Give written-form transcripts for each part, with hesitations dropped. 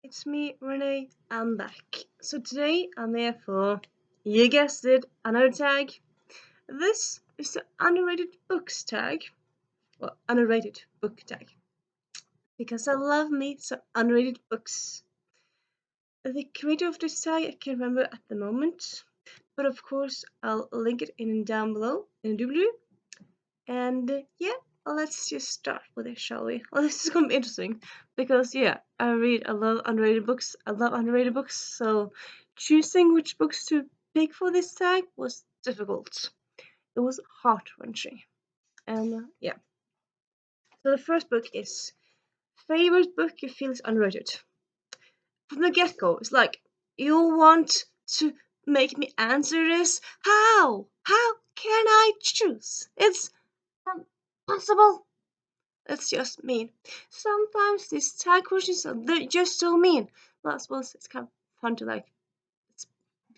it's me, Renee. I'm back. So today I'm here for, you guessed it, another tag. This is the underrated books tag. Well, underrated book tag. Because I love me some underrated books. The creator of this tag I can't remember at the moment. But of course I'll link it in down below in the doobly. And yeah, let's just start with it, shall we? Well, this is gonna be interesting because yeah, I love underrated books. I love underrated books, so choosing which books to pick for this tag was difficult. It was heart wrenching, and yeah. So the first book is favorite book you feel is underrated. From the get go, it's like you want to make me answer this. How? How can I choose? It's impossible. That's just mean. Sometimes these tag questions are they're just so mean. Well, I suppose it's kind of fun to like. It's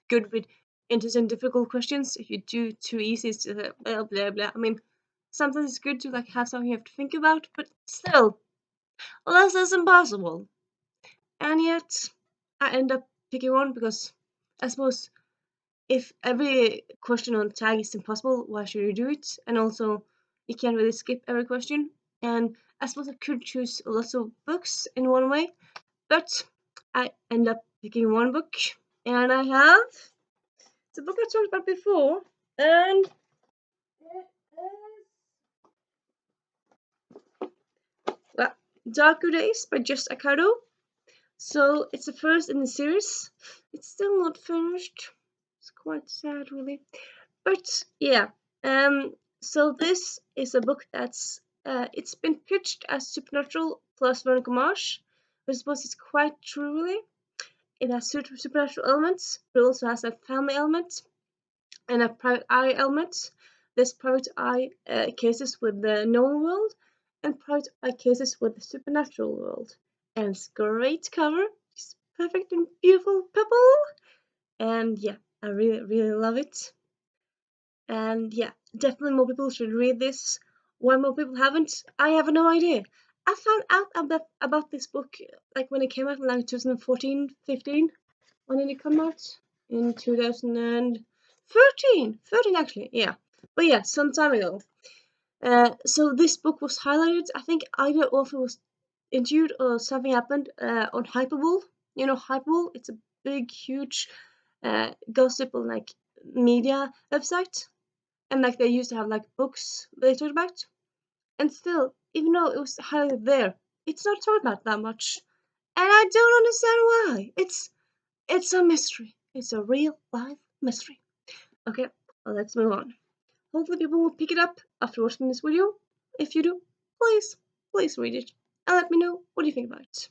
good with interesting, difficult questions. If you do too easy, it's just blah blah blah. I mean, sometimes it's good to like have something you have to think about, but still, less is impossible. And yet, I end up picking one because I suppose if every question on tag is impossible, why should you do it? And also, you can't really skip every question. And I suppose I could choose lots of books in one way, but I end up picking one book, and I have it's a book I talked about before, and it is well, Darker Days by Just Accardo. So it's the first in the series. It's still not finished. It's quite sad, really. But yeah, so this is a book that's it's been pitched as supernatural plus Veronica Mars. I suppose it's quite true, really. It has supernatural elements, but it also has a family element and a private eye element. There's private eye cases with the known world and private eye cases with the supernatural world. And it's great cover. It's perfect and beautiful purple. And yeah, I really, really love it. And yeah, definitely more people should read this. Why more people haven't, I have no idea. I found out about this book like when it came out in like 2014, 15. When did it come out? In 2013. 13 actually, yeah. But yeah, some time ago. So this book was highlighted. I think either author was interviewed or something happened on Hypable. You know Hypable? It's a big, huge gossip or like media website and like they used to have like books they talked about. And still, even though it was highlighted there, it's not talked about that much. And I don't understand why. It's a mystery. It's a real life mystery. Okay, well, let's move on. Hopefully people will pick it up after watching this video. If you do, please read it and let me know what you think about it.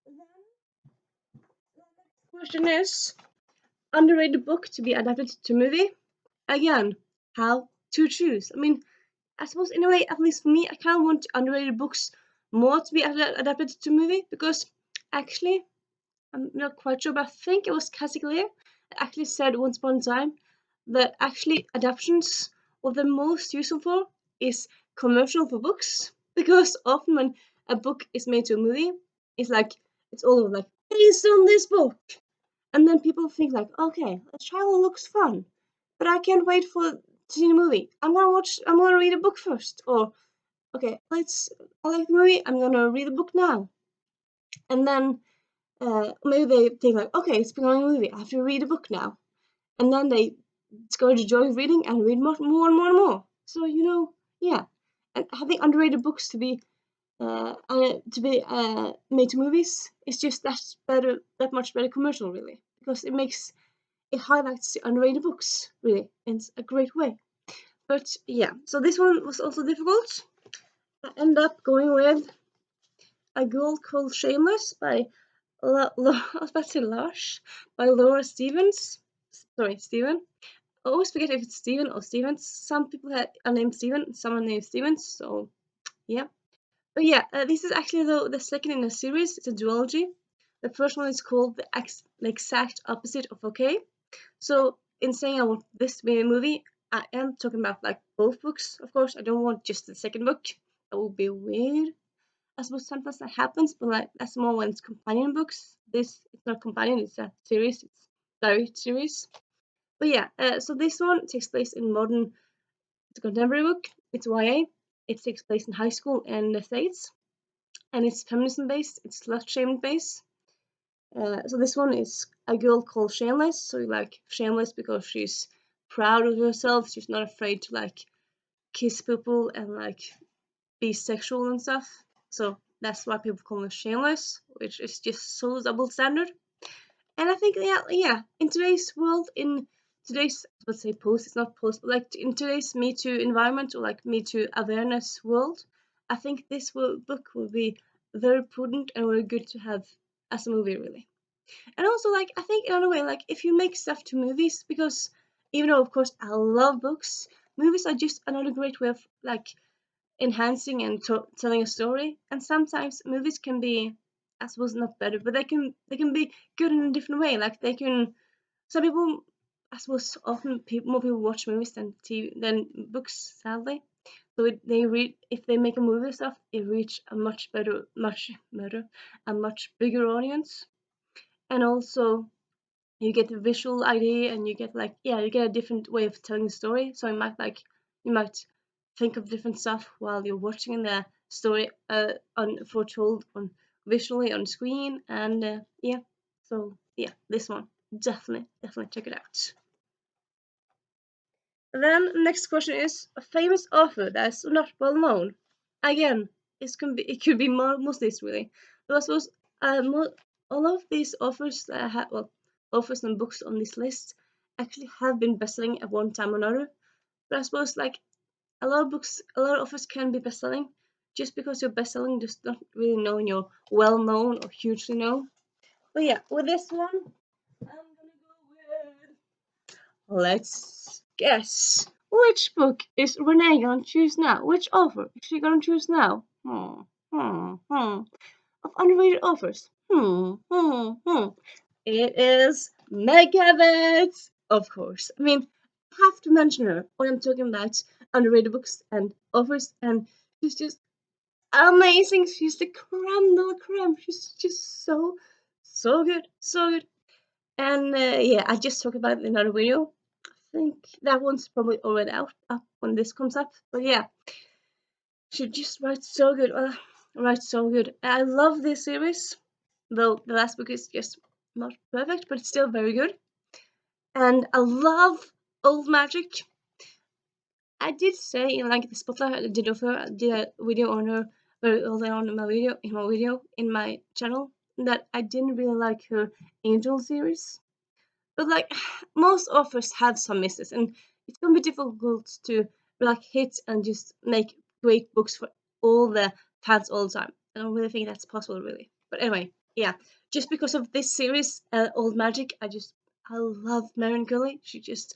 Then the next question is underrated book to be adapted to movie. Again, how to choose. I mean, I suppose in a way, at least for me, I kind of want underrated books more to be adapted to movie because actually, I'm not quite sure, but I think it was Cassie Clear that actually said once upon a time that actually adaptations what they're most useful for is commercial for books because often when a book is made to a movie, it's like it's all over like based on this book, and then people think like, okay, the trailer looks fun, but I can't wait for to see the movie. I'm gonna read a book first, or okay, I like the movie. I'm gonna read the book now, and then maybe they think like, okay, it's becoming a movie. I have to read a book now, and then they discover the joy of reading and read more and more and more. So yeah, and having underrated books to be made to movies is just that much better commercial, really, because it highlights the underrated books, really, in a great way. But yeah, so this one was also difficult. I end up going with A Girl Called Shameless by I was about to say Lush by Laura Stevens. Sorry, Steven. I always forget if it's Steven or Stevens. Some people are named Steven, some are named Stevens. So yeah, but yeah, this is actually the second in a series. It's a duology. The first one is called the exact opposite of okay. So in saying I want this to be a movie, I am talking about like both books. Of course, I don't want just the second book. That would be weird. I suppose sometimes that happens, but like that's more when it's companion books. This it's not companion; it's a series. It's direct series. But yeah, so this one takes place in modern. It's a contemporary book. It's YA. It takes place in high school in the States, and it's feminism based. It's slut shaming based. So this one is a girl called Shameless. So like shameless because she's proud of herself. She's not afraid to like kiss people and like be sexual and stuff. So that's why people call her Shameless, which is just so double standard. And I think yeah, in today's world, in today's let's say post, it's not post, but like in today's Me Too environment or like Me Too awareness world, I think this book will be very prudent and very good to have as a movie, really. And also, like, I think in another way, like, if you make stuff to movies, because even though, of course, I love books, movies are just another great way of, like, enhancing and telling a story. And sometimes movies can be, I suppose, not better, but they can be good in a different way. Like, they can, some people, I suppose, often more people watch movies than books, sadly. So they read if they make a movie stuff, it reach a much better, a much bigger audience. And also you get the visual idea and you get like you get a different way of telling the story, so you might think of different stuff while you're watching the story on foretold on visually on screen. And this one definitely check it out. Then next question is a famous author that's not well known. Again, it could be most of this really, but I suppose all of these authors that I have, well, authors and books on this list actually have been bestselling at one time or another. But I suppose like a lot of authors can be bestselling. Just because you're bestselling does not really mean you're well known or hugely known. But yeah, with this one, I'm gonna go with. Let's guess. Which book is Renee gonna choose now? Which author is she gonna choose now? Of underrated authors. It is Meg Cabot, of course. I mean, I have to mention her when I'm talking about underrated books and authors, and she's just amazing. She's the creme de la creme. She's just so good, so good. And yeah, I just talked about it in another video. I think that one's probably already out up when this comes up. But yeah, she just writes so good. Writes so good. I love this series, though the last book is just not perfect, but it's still very good. And I love old magic. I did say in like the spotlight I did of her, I did a video on her very early on in my channel, that I didn't really like her Angel series. But like most authors have some misses, and it's gonna be difficult to like hit and just make great books for all the fans all the time. I don't really think that's possible, really. But anyway, yeah, just because of this series, Old Magic, I love Marion Gully. She just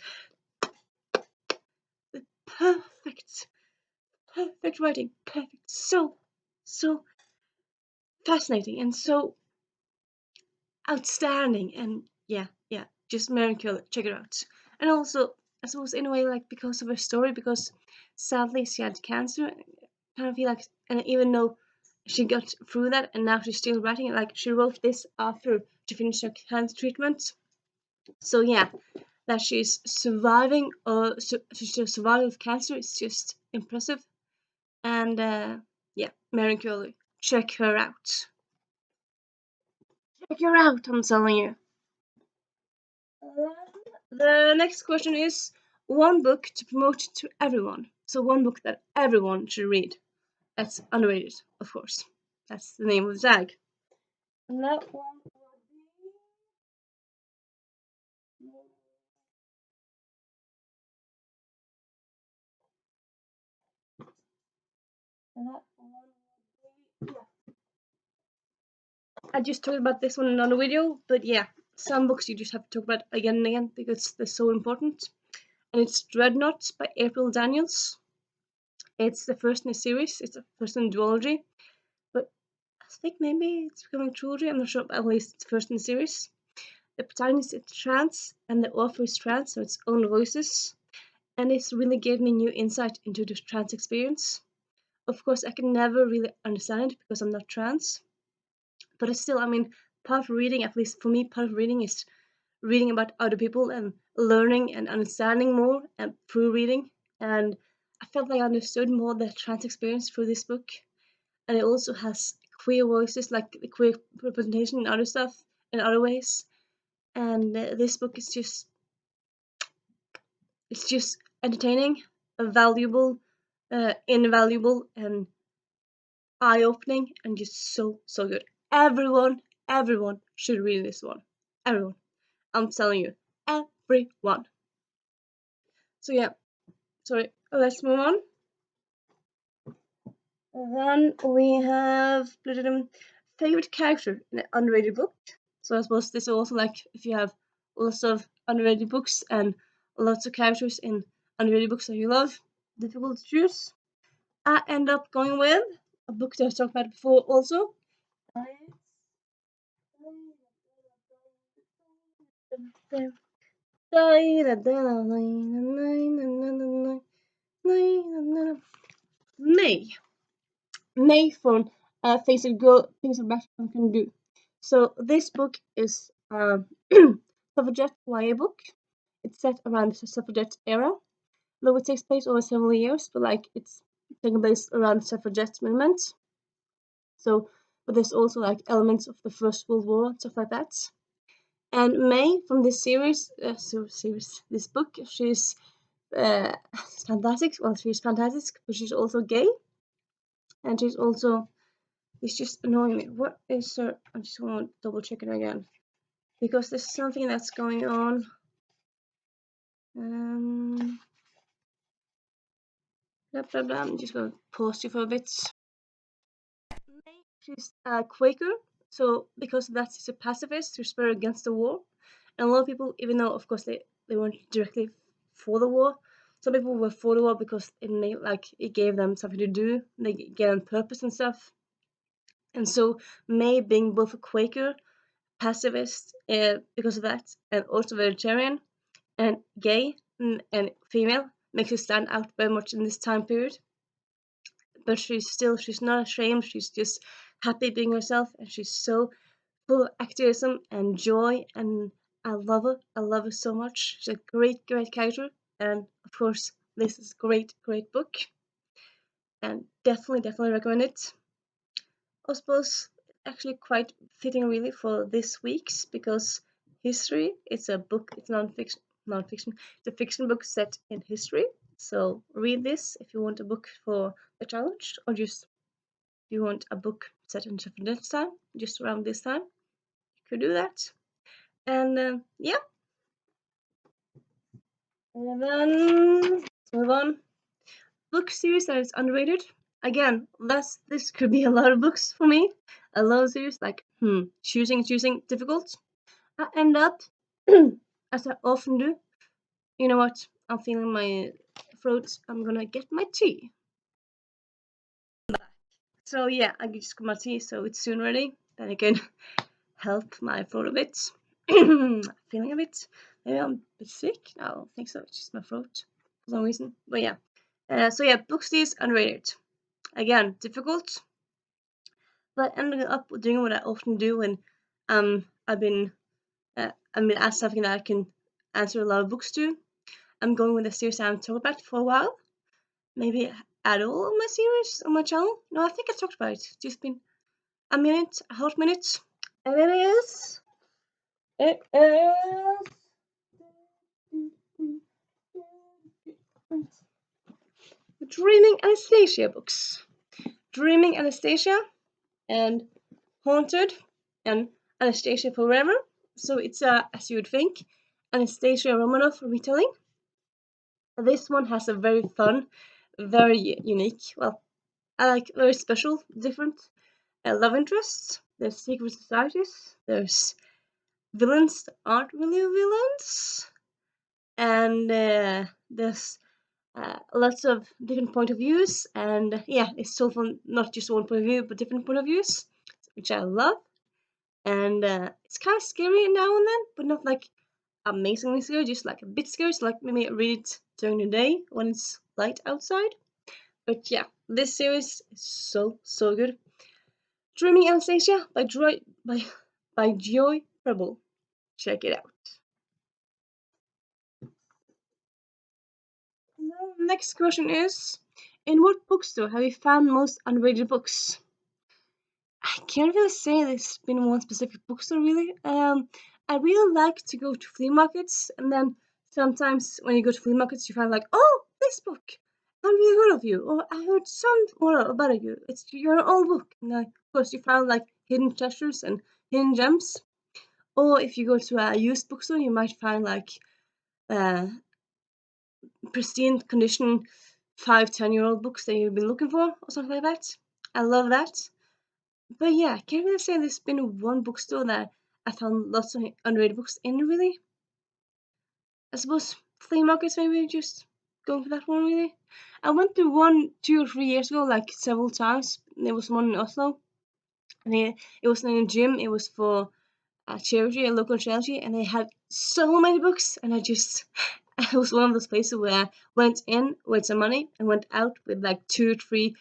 the perfect writing, perfect, so fascinating and so outstanding. And yeah, just Marion Gully, check it out. And also, I suppose in a way, like because of her story, because sadly she had cancer, I kind of feel like, and even though she got through that and now she's still writing it, like she wrote this after she finished her cancer treatment. So yeah, that she's surviving or she's surviving with cancer is just impressive. And yeah, Mary Curley, check her out. Check her out, I'm telling you. The next question is one book to promote to everyone. So one book that everyone should read. That's underrated, of course. That's the name of the tag. And that one will be. And that one will be. Yeah. I just talked about this one in another video, but yeah, some books you just have to talk about again and again because they're so important. And it's Dreadnought by April Daniels. It's the first in a series. It's the first in a duology, but I think maybe it's becoming a trilogy. I'm not sure, but at least it's first in the series. The protagonist is trans, and the author is trans, so it's own voices. And it's really gave me new insight into the trans experience. Of course, I can never really understand it because I'm not trans, but it's still, I mean, part of reading, at least for me, part of reading is reading about other people and learning and understanding more and through reading. And I felt like I understood more the trans experience through this book. And it also has queer voices, like the queer representation and other stuff in other ways. And this book is just, it's just entertaining, valuable, invaluable, and eye-opening, and just so good. Everyone should read this one. Everyone, I'm telling you, everyone. So yeah, sorry. Let's move on. Then we have favorite character in an underrated book. So I suppose this is also like if you have lots of underrated books and lots of characters in underrated books that you love, difficult to choose. I end up going with a book that I've talked about before also. May. May from Things a Black Man Can Do. So this book is suffragette YA book. It's set around the suffragette era, though it takes place over several years, but like it's taking place around the suffragette movement. So, but there's also like elements of the First World War and stuff like that. And May from this this book, she's fantastic. Well, she's fantastic, but she's also gay, and she's also it's just annoying me. What is her? I just want to double check it again because there's something that's going on. Blah, blah, blah. I'm just gonna pause you for a bit. She's a Quaker, so because that's she's a pacifist who's very against the war, and a lot of people, even though of course they weren't directly for the war, some people were for the war because it made like it gave them something to do, they gave them purpose and stuff. And so May being both a Quaker, pacifist because of that, and also vegetarian and gay and female makes her stand out very much in this time period. But she's not ashamed. She's just happy being herself, and she's so full of activism and joy. And I love her. I love her so much. She's a great character, and of course, this is a great book, and definitely recommend it. I suppose actually quite fitting really for this week's because history. It's a book. It's non-fiction. It's a fiction book set in history. So read this if you want a book for a challenge, or just if you want a book set in different time, just around this time, you could do that. And yeah, and then let's move on. Book series that is underrated. Again, this could be a lot of books for me. A lot of series like choosing difficult. I end up, as I often do. You know what? I'm feeling my throat. I'm gonna get my tea. So yeah, I just got my tea, so it's soon ready. Then I can help my throat a bit. Feeling a bit. Maybe I'm a bit sick. No, I don't think so. It's just my throat for some reason. But yeah. So yeah, book series underrated. Again, difficult. But ending up doing what I often do when I've been asked something that I can answer a lot of books to. I'm going with a series I haven't talked about for a while. Maybe at all on my series on my channel. No, I think I talked about it. It's just been a hot minute, and it is the Dreaming Anastasia books. Dreaming Anastasia and Haunted and Anastasia Forever. So it's as you would think, Anastasia Romanoff retelling. This one has a very fun, very unique, well, I like very special, different love interests. There's secret societies. There's villains that aren't really villains, and there's lots of different point of views. And yeah, it's so fun. Not just one point of view, but different point of views, which I love. And it's kind of scary now and then, but not like amazingly scary, just like a bit scary. So like maybe read it during the day when it's light outside. But yeah, This series is so good. Dreaming Anastasia by Joy Preble. Check it out. Now, next question is, in what bookstore have you found most underrated books? I can't really say there's been one specific bookstore really. I really like to go to flea markets, and then sometimes when you go to flea markets, you find like, oh, this book, I've really heard of you, or I heard some more about you. It's your old book, and of course you found like hidden treasures and hidden gems. Or if you go to a used bookstore, you might find like uh, pristine condition 5, 10-year-old books that you've been looking for, or something like that. I love that. But yeah, I can't really say there's been one bookstore that I found lots of underrated books in, really. I suppose flea markets, maybe just going for that one, really. I went to one 2 or 3 years ago, like several times. There was one in Oslo, and it wasn't in a gym, it was for a charity, a local charity, and they had so many books, and I just, it was one of those places where I went in with some money and went out with like 2 or 3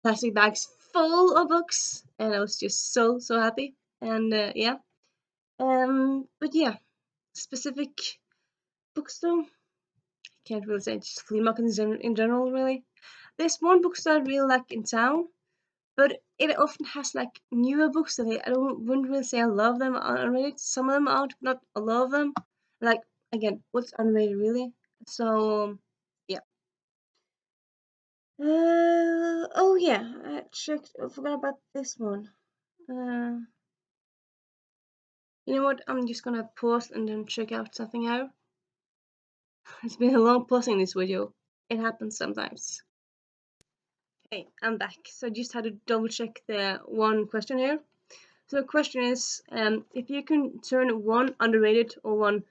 plastic bags full of books, and I was just so happy. And yeah, but yeah, specific bookstore, can't really say, just flea markets in general, really. There's one bookstore I really like in town, but it often has like newer books that I wouldn't really say I love them unrated. Some of them aren't, not a lot of them. Like, again, what's unrated really? So yeah. Oh yeah, I checked. I forgot about this one. You know what? I'm just gonna pause and then check out something out. It's been a long pausing this video. It happens sometimes. Hey, I'm back. So I just had to double check the one question here. So the question is, if you can turn one underrated or one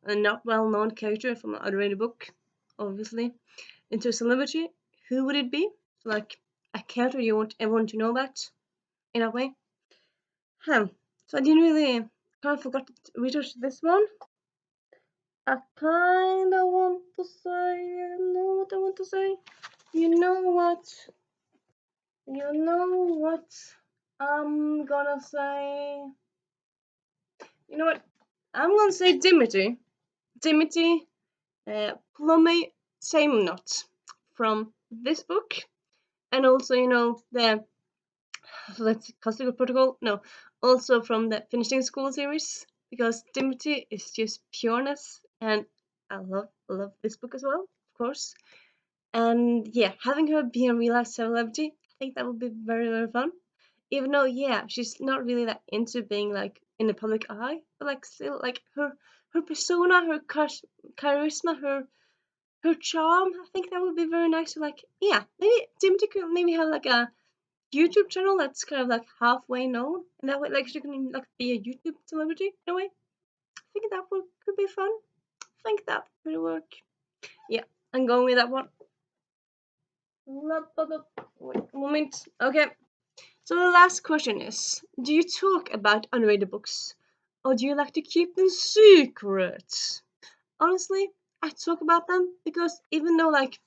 not well-known character from an underrated book, obviously, into a celebrity, who would it be? So like a character you want everyone to know about in a way. So I didn't really kind of forgot to research this one. I kind of want to say, I know what I want to say. You know what? You know what? I'm gonna say. You know what? I'm gonna say Dimity. Dimity, Plummy Same Not from this book, and also the let's Custody Protocol. No, also from the Finishing School series, because Dimity is just pureness, and I love this book as well, of course. And yeah, having her be a real life celebrity, I think that would be very fun. Even though, yeah, she's not really that into being like in the public eye, but like still like her persona, her charisma, her charm, I think that would be very nice to like, yeah, maybe Timothy could maybe have like a YouTube channel that's kind of like halfway known, and that way like she can like be a YouTube celebrity in a way. I think that would could be fun. I think that could work. Yeah, I'm going with that one. Wait a moment. Okay. So the last question is, do you talk about underrated books, or do you like to keep them secret? Honestly, I talk about them because even though like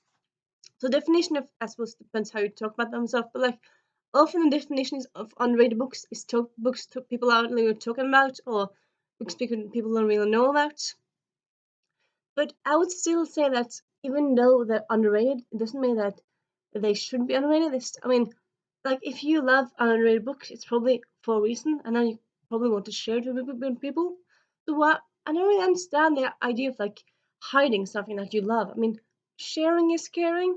the definition of, I suppose, depends how you talk about them and stuff, but like often the definitions of underrated books is books people aren't really talking about, or books people don't really know about. But I would still say that even though they're underrated, it doesn't mean that they shouldn't be underrated. I mean, like if you love an underrated book, it's probably for a reason, and then you probably want to share it with people. So what I don't really understand the idea of like hiding something that you love. I mean, sharing is caring,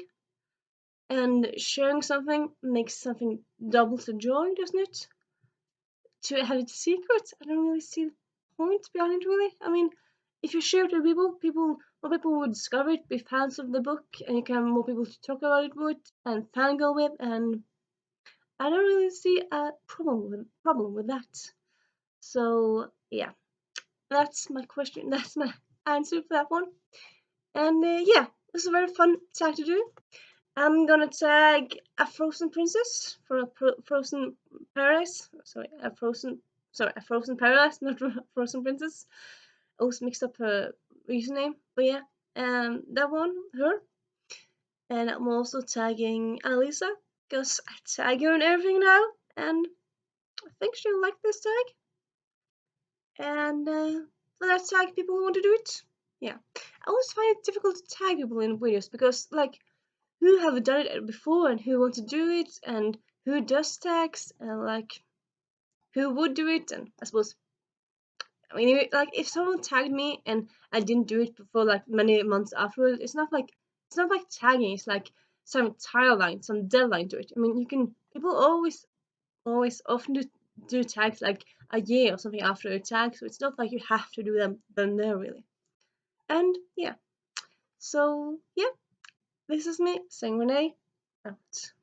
and sharing something makes something double the joy, doesn't it? To have it secret, I don't really see the point behind it, really. I mean, if you share it with more people will discover it, be fans of the book, and you can have more people to talk about it with and fangirl with, and I don't really see a problem with that. So yeah, that's my question. That's my answer for that one. And yeah, this is a very fun tag to do. I'm gonna tag a frozen princess for a frozen paradise. A frozen paradise, not frozen princess. I always mixed up her username, but yeah, that one, her. And I'm also tagging Annalisa because I tag her and everything now, and I think she'll like this tag. And then I tag people who want to do it. Yeah, I always find it difficult to tag people in videos because, like, who have done it before and who want to do it and who does tags and like who would do it, and I suppose, I mean, like if someone tagged me and I didn't do it before like many months afterwards, it's not like tagging. It's like some timeline, some deadline to it. I mean, you can people always often do tags like a year or something after a tag, so it's not like you have to do them then there really. And yeah, so yeah, this is me saying Renee out.